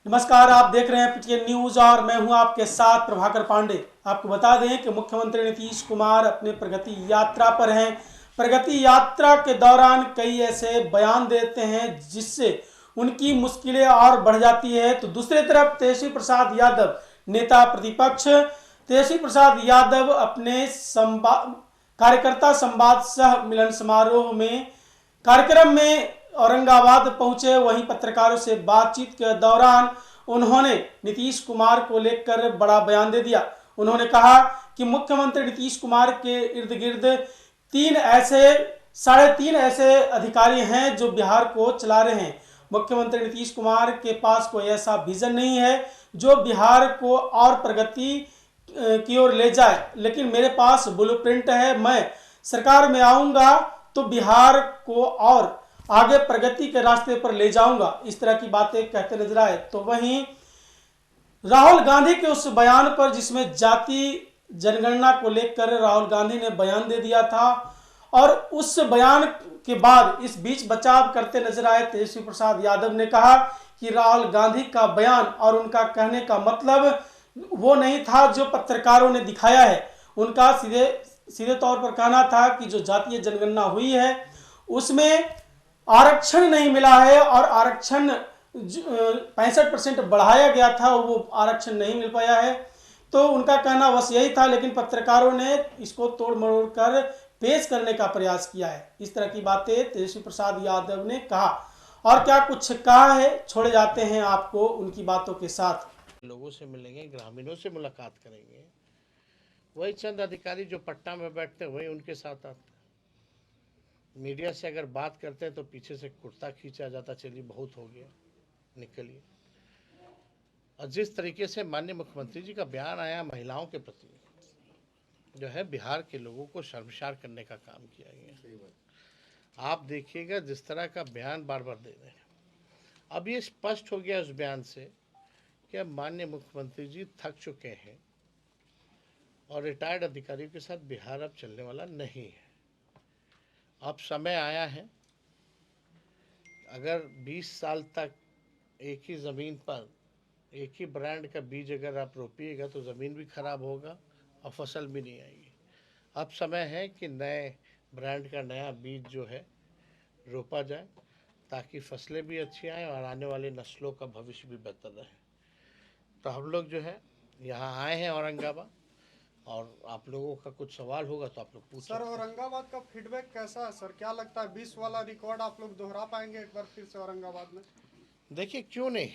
नमस्कार, आप देख रहे हैं पीटीएन न्यूज और मैं हूं आपके साथ प्रभाकर पांडे। आपको बता दें कि मुख्यमंत्री नीतीश कुमार अपने प्रगति यात्रा पर हैं। प्रगति यात्रा के दौरान कई ऐसे बयान देते हैं जिससे उनकी मुश्किलें और बढ़ जाती है। तो दूसरी तरफ तेजस्वी प्रसाद यादव, नेता प्रतिपक्ष तेजस्वी प्रसाद यादव अपने कार्यकर्ता संवाद सह मिलन समारोह में कार्यक्रम में औरंगाबाद पहुंचे। वहीं पत्रकारों से बातचीत के दौरान उन्होंने नीतीश कुमार को लेकर बड़ा बयान दे दिया। उन्होंने कहा कि मुख्यमंत्री नीतीश कुमार के इर्द गिर्द 3.5 ऐसे अधिकारी हैं जो बिहार को चला रहे हैं। मुख्यमंत्री नीतीश कुमार के पास कोई ऐसा विजन नहीं है जो बिहार को और प्रगति की ओर ले जाए, लेकिन मेरे पास ब्लूप्रिंट है। मैं सरकार में आऊंगा तो बिहार को और आगे प्रगति के रास्ते पर ले जाऊंगा, इस तरह की बातें कहते नजर आए। तो वहीं राहुल गांधी के उस बयान पर जिसमें जाति जनगणना को लेकर राहुल गांधी ने बयान दे दिया था और उस बयान के बाद इस बीच बचाव करते नजर आए तेजस्वी प्रसाद यादव ने कहा कि राहुल गांधी का बयान और उनका कहने का मतलब वो नहीं था जो पत्रकारों ने दिखाया है। उनका सीधे तौर पर कहना था कि जो जातीय जनगणना हुई है उसमें आरक्षण नहीं मिला है और आरक्षण 65% बढ़ाया गया था, वो आरक्षण नहीं मिल पाया है। तो उनका कहना बस यही था, लेकिन पत्रकारों ने इसको तोड़ मरोड़ कर पेश करने का प्रयास किया है। इस तरह की बातें तेजस्वी प्रसाद यादव ने कहा और क्या कुछ कहा है, छोड़े जाते हैं आपको उनकी बातों के साथ। लोगों से मिलेंगे, ग्रामीणों से मुलाकात करेंगे, वही चंद अधिकारी जो पट्टा में बैठते हैं वही उनके साथ आते हैं। मीडिया से अगर बात करते हैं तो पीछे से कुर्ता खींचा जाता, चलिए बहुत हो गया, निकलिए। और जिस तरीके से माननीय मुख्यमंत्री जी का बयान आया महिलाओं के प्रति, जो है बिहार के लोगों को शर्मसार करने का काम किया गया। आप देखिएगा जिस तरह का बयान बार बार दे रहे हैं, अब ये स्पष्ट हो गया उस बयान से कि अब माननीय मुख्यमंत्री जी थक चुके हैं और रिटायर्ड अधिकारियों के साथ बिहार अब चलने वाला नहीं है। अब समय आया है, अगर 20 साल तक एक ही ज़मीन पर एक ही ब्रांड का बीज अगर आप रोपिएगा तो ज़मीन भी खराब होगा और फसल भी नहीं आएगी। अब समय है कि नए ब्रांड का नया बीज जो है रोपा जाए ताकि फसलें भी अच्छी आएँ और आने वाली नस्लों का भविष्य भी बेहतर रहे। तो हम लोग जो है यहाँ आए हैं औरंगाबाद, और आप लोगों का कुछ सवाल होगा तो आप लोग पूछ सर। औरंगाबाद का फीडबैक कैसा है सर? क्या लगता है 20 वाला रिकॉर्ड आप लोग दोहरा पाएंगे एक बार फिर से औरंगाबाद में? देखिए क्यों नहीं,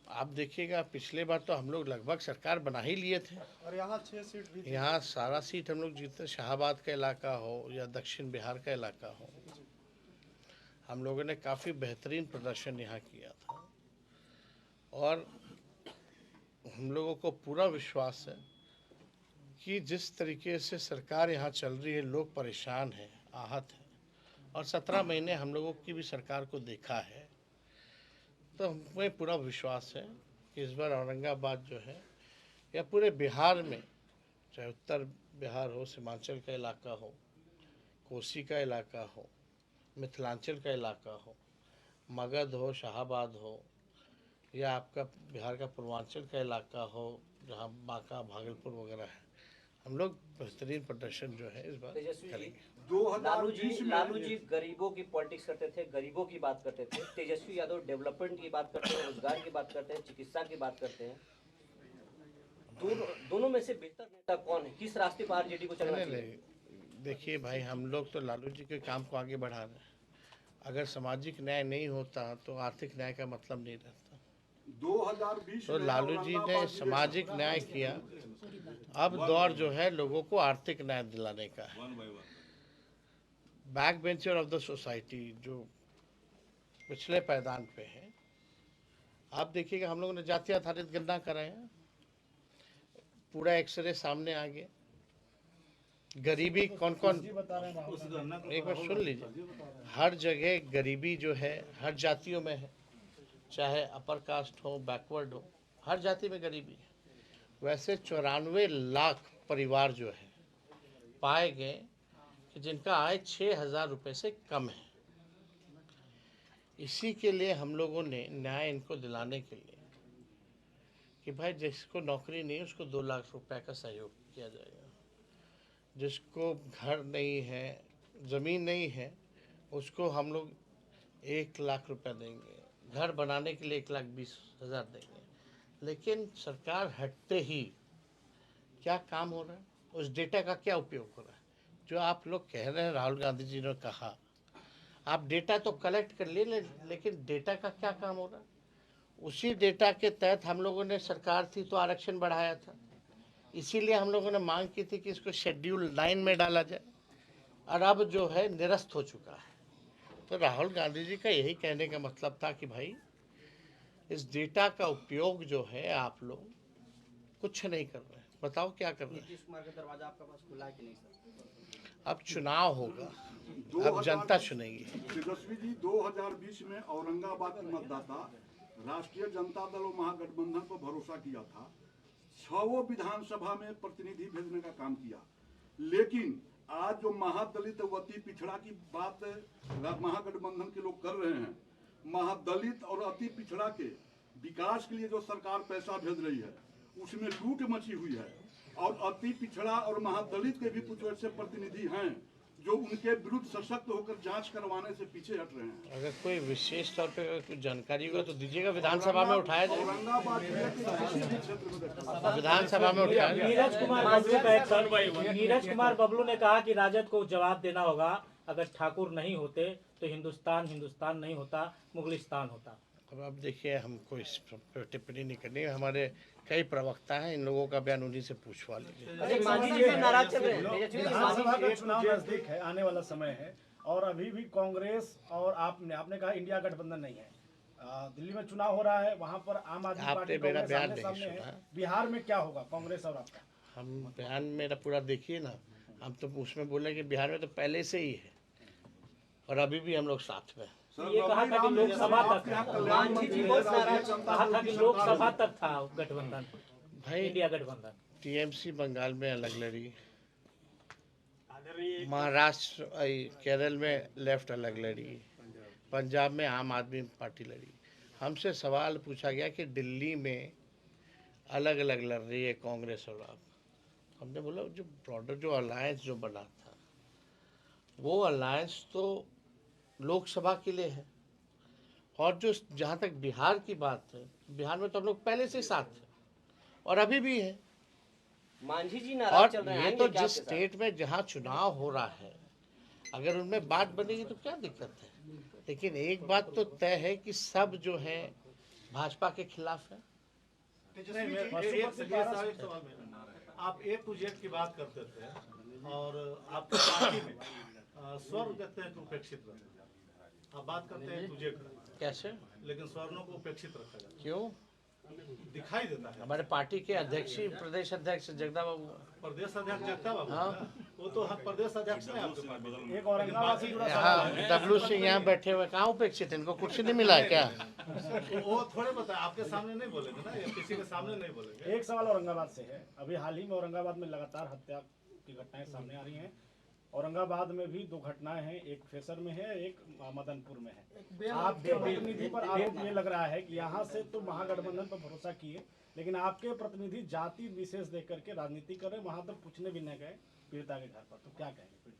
आप देखिएगा पिछले बार तो हम लोग लगभग सरकार बना ही लिए थे और यहाँ 6 सीट भी, यहाँ सारा सीट हम लोग जीते। शाहाबाद का इलाका हो या दक्षिण बिहार का इलाका हो, हम लोगों ने काफ़ी बेहतरीन प्रदर्शन यहाँ किया था और हम लोगों को पूरा विश्वास है कि जिस तरीके से सरकार यहाँ चल रही है, लोग परेशान हैं, आहत हैं, और 17 महीने हम लोगों की भी सरकार को देखा है, तो हमें पूरा विश्वास है कि इस बार औरंगाबाद जो है या पूरे बिहार में, चाहे उत्तर बिहार हो, सीमांचल का इलाका हो, कोसी का इलाका हो, मिथिलांचल का इलाका हो, मगध हो, शाहाबाद हो, या आपका बिहार का पूर्वांचल का इलाका हो जहाँ बांका भागलपुर वगैरह है, हम लोग बेहतरीन प्रदर्शन जो है इस बार करेंगे। लालू जी गरीबों की पॉलिटिक्स करते थे, गरीबों की बात करते थे। तेजस्वी यादव डेवलपमेंट की बात करते हैं, रोजगार की बात करते हैं, चिकित्सा की बात करते हैं। दोनों में से बेहतर नेता कौन है? किस रास्ते पर आरजेडी को चलना चाहिए? देखिए भाई, हम लोग तो लालू जी के काम को आगे बढ़ा रहे हैं। अगर सामाजिक न्याय नहीं होता तो आर्थिक न्याय का मतलब नहीं रहता। 2020 तो लालू जी ने सामाजिक न्याय किया, अब दौर जो है लोगों को आर्थिक न्याय दिलाने का है। Back bencher of the society जो पिछले पायदान पे है, आप देखिएगा हम लोगों ने जाति आधारित गणना कराया, पूरा एक्सरे सामने आ गया। गरीबी कौन कौन, एक बार सुन लीजिए, हर जगह गरीबी जो है हर जातियों में है, चाहे अपर कास्ट हो, बैकवर्ड हो, हर जाति में गरीबी है। वैसे 94 लाख परिवार जो है पाए गए कि जिनका आय 6,000 रुपये से कम है। इसी के लिए हम लोगों ने न्याय इनको दिलाने के लिए कि भाई जिसको नौकरी नहीं उसको 2 लाख रुपए का सहयोग किया जाएगा, जिसको घर नहीं है, ज़मीन नहीं है, उसको हम लोग 1 लाख रुपए देंगे, घर बनाने के लिए 1,20,000 देंगे। लेकिन सरकार हटते ही क्या काम हो रहा है, उस डेटा का क्या उपयोग हो रहा है? जो आप लोग कह रहे हैं, राहुल गांधी जी ने कहा आप डेटा तो कलेक्ट कर लिए, लेकिन डेटा का क्या काम हो रहा है? उसी डेटा के तहत हम लोगों ने, सरकार थी तो आरक्षण बढ़ाया था, इसीलिए हम लोगों ने मांग की थी कि इसको शेड्यूल 9 में डाला जाए, और अब जो है निरस्त हो चुका है। तो राहुल गांधी जी का यही कहने का मतलब था कि भाई इस डेटा का उपयोग जो है आप लोग कुछ नहीं कर रहे हैं, बताओ क्या कर रहे हैं? नीतीश कुमार का दरवाजा आपका पास खुला है कि नहीं सर? अब चुनाव होगा, अब जनता चुनेगी। तेजस्वी जी 2020 में औरंगाबाद के मतदाता राष्ट्रीय जनता दल और महागठबंधन पर भरोसा किया था, 6 विधानसभा में प्रतिनिधि भेजने का काम किया। लेकिन आज जो महादलित व अति पिछड़ा की बात महागठबंधन के लोग कर रहे हैं, महादलित और अति पिछड़ा के विकास के लिए जो सरकार पैसा भेज रही है उसमें लूट मची हुई है, और अति पिछड़ा और महादलित के भी कुछ ऐसे प्रतिनिधि हैं जो उनके विरुद्ध सशक्त होकर जांच करवाने से पीछे हट रहे हैं। अगर कोई विशेष तौर पे कुछ जानकारी होगा तो दीजिएगा, विधानसभा में उठाया जाए। औरंगाबाद जिले के किसी भी क्षेत्र में देखा विधानसभा में उठाया जाए। नीरज कुमार बबलू ने कहा कि राजद को जवाब देना होगा, अगर ठाकुर नहीं होते तो हिंदुस्तान नहीं होता, मुगलिस्तान होता। अब देखिए, हमको इस पर टिप्पणी नहीं करनी है, हमारे कई प्रवक्ता हैं, इन लोगों का बयान उन्हीं से पूछवा लीजिए। नाराज चल रहे हैं। विधानसभा का चुनाव नजदीक है, आने वाला समय है, और अभी भी कांग्रेस और आपने कहा इंडिया गठबंधन नहीं है। दिल्ली में चुनाव हो रहा है, वहां पर आम आदमी पार्टी मेरा बयान सामने नहीं है। सुना। बिहार में क्या होगा कांग्रेस और आपका? हम बयान मेरा पूरा देखिए ना, हम तो उसमें बोले कि बिहार में तो पहले से ही है और अभी भी हम लोग साथ में। ये कहा था कि लोकसभा तक लोकसभा तक था गठबंधन, भाई इंडिया गठबंधन। टीएमसी बंगाल में अलग लड़ी, महाराष्ट्र केरल में लेफ्ट अलग लड़ी, पंजाब में आम आदमी पार्टी लड़ी। हमसे सवाल पूछा गया कि दिल्ली में अलग अलग लड़ रही है कांग्रेस और आप। हमने बोला जो ब्रॉडर जो अलायंस जो बना था वो अलायंस तो लोकसभा के लिए है, और जो जहाँ तक बिहार की बात है, बिहार में तो हम लोग पहले से साथ थे और अभी भी है। मांझी जी और नाराज चल रहे हैं। ये तो जिस स्टेट में जहाँ चुनाव हो रहा है, अगर उनमें बात बनेगी तो क्या दिक्कत है? लेकिन एक बात तो तय है कि सब जो है भाजपा के खिलाफ है। आप A to Z की बात करते थे और आपकी पार्टी में स्वर कहते हैं कि उपेक्षित रहते हैं, आप बात करते हैं तुझे कैसे? लेकिन स्वर्णों को उपेक्षित रखा जाता क्यों? है, दिखाई देता है। हमारे पार्टी के अध्यक्ष ही प्रदेश अध्यक्ष जगदा बाबू। प्रदेश अध्यक्ष जगता बाबू, हाँ। वो तो प्रदेश अध्यक्ष है आपके पार्टी में। एक औरंगाबाद से जुड़ा यहाँ डब्लू सिंह यहाँ बैठे हुए, कहाँ उपेक्षित? इनको कुर्सी नहीं मिला है क्या? वो थोड़े पता है, आपके सामने नहीं बोलेंगे ना, या किसी के सामने नहीं बोलेंगे। एक सवाल औरंगाबाद से है। अभी हाल ही में औरंगाबाद में लगातार हत्या की घटनाएं सामने आ रही हैं। औरंगाबाद में भी 2 घटनाएं हैं, एक फेसर में है, एक मदनपुर में है। आपके प्रतिनिधि पर आरोप ये लग रहा है कि यहाँ से तो महागठबंधन पर भरोसा किए, लेकिन आपके प्रतिनिधि जाति विशेष देकर के राजनीति कर रहे, वहां तक पूछने भी नहीं गए पीड़िता के घर पर, तो क्या कहेंगे?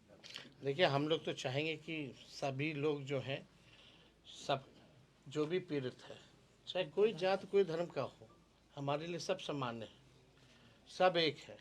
देखिए, हम लोग तो चाहेंगे कि सभी लोग जो हैं, सब जो भी पीड़ित है, चाहे कोई जात कोई धर्म का हो, हमारे लिए सब समान है, सब एक है।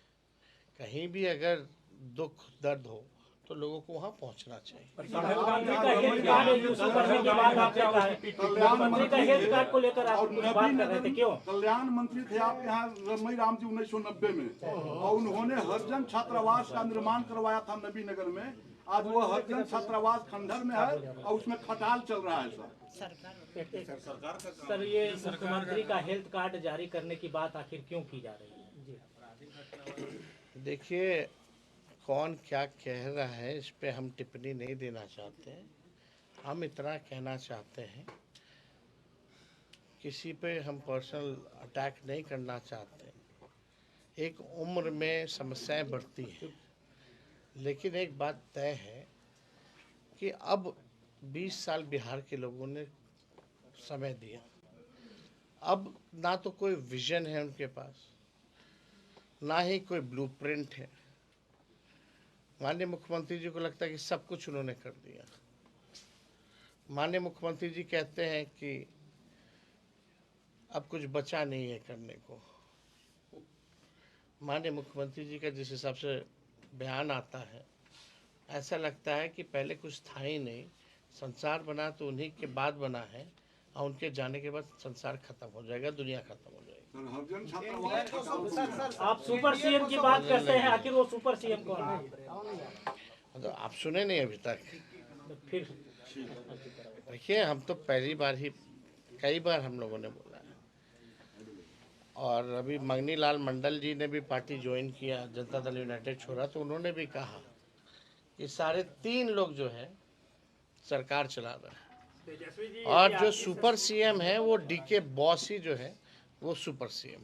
कहीं भी अगर दुख दर्द हो तो लोगों को वहाँ पहुँचना चाहिए। मुख्यमंत्री का हेल्थ कार्ड इशू करने के बाद आपने कहा है, मुख्यमंत्री का हेल्थ कार्ड को लेकर आप कुछ बात कर रहे थे, क्यों? कल्याण मंत्री थे आपके यहाँ रमई राम जी 1990 में, और उन्होंने हरिजन छात्रावास का निर्माण करवाया था नबी नगर में। आज वो हरिजन छात्रावास खंडहर में है और उसमें खटाल चल रहा है सर, ये मुख्यमंत्री का हेल्थ कार्ड जारी करने की बात आखिर क्यों की जा रही है? देखिए, कौन क्या कह रहा है इस पे हम टिप्पणी नहीं देना चाहते हैं। हम इतना कहना चाहते हैं, किसी पे हम पर्सनल अटैक नहीं करना चाहते। एक उम्र में समस्याएं बढ़ती हैं, लेकिन एक बात तय है कि अब 20 साल बिहार के लोगों ने समय दिया। अब ना तो कोई विजन है उनके पास, ना ही कोई ब्लूप्रिंट है। माननीय मुख्यमंत्री जी को लगता है कि सब कुछ उन्होंने कर दिया। माननीय मुख्यमंत्री जी कहते हैं कि अब कुछ बचा नहीं है करने को। माननीय मुख्यमंत्री जी का जिस हिसाब से बयान आता है, ऐसा लगता है कि पहले कुछ था ही नहीं, संसार बना तो उन्हीं के बाद बना है, और उनके जाने के बाद संसार खत्म हो जाएगा, दुनिया खत्म हो जाएगी। आप सुपर सीएम की बात करते हैं, आखिर वो सुपर सीएम कौन है? तो आप सुने नहीं अभी तक? फिर देखिए, हम तो पहली बार ही, कई बार हम लोगों ने बोला है, और अभी मंगनी लाल मंडल जी ने भी पार्टी ज्वाइन किया, जनता दल यूनाइटेड छोड़ा, तो उन्होंने भी कहा कि सारे 3 लोग जो है सरकार चला रहे हैं, और जो सुपर सीएम है वो डीके बॉस ही जो है वो सुपर सीएम।